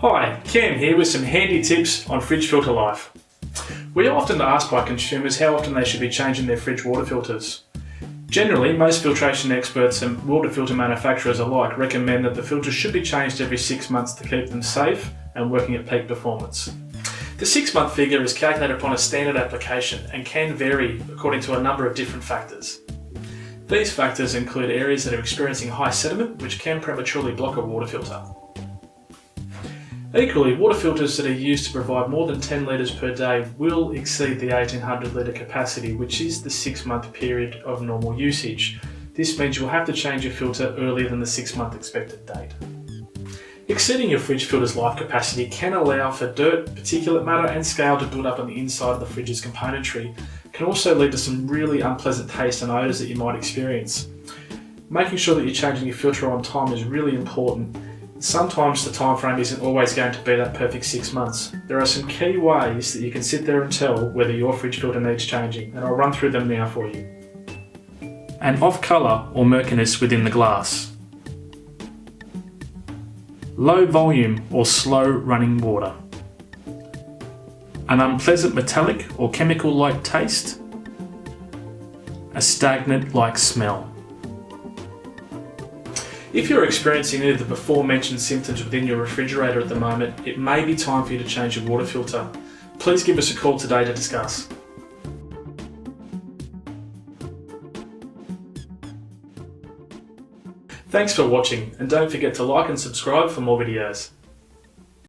Hi, Cam here with some handy tips on fridge filter life. We are often asked by consumers how often they should be changing their fridge water filters. Generally, most filtration experts and water filter manufacturers alike recommend that the filters should be changed every 6 months to keep them safe and working at peak performance. The 6-month figure is calculated upon a standard application and can vary according to a number of different factors. These factors include areas that are experiencing high sediment, which can prematurely block a water filter. Equally, water filters that are used to provide more than 10 litres per day will exceed the 1800 litre capacity, which is the 6-month period of normal usage. This means you'll have to change your filter earlier than the 6-month expected date. Exceeding your fridge filter's life capacity can allow for dirt, particulate matter and scale to build up on the inside of the fridge's componentry. It can also lead to some really unpleasant taste and odours that you might experience. Making sure that you're changing your filter on time is really important. Sometimes the time frame isn't always going to be that perfect 6 months. There are some key ways that you can sit there and tell whether your fridge filter needs changing, and I'll run through them now for you. An off-colour or murkiness within the glass. Low volume or slow running water. An unpleasant metallic or chemical-like taste. A stagnant-like smell. If you're experiencing any of the before mentioned symptoms within your refrigerator at the moment, it may be time for you to change your water filter. Please give us a call today to discuss. Thanks for watching, and don't forget to like and subscribe for more videos.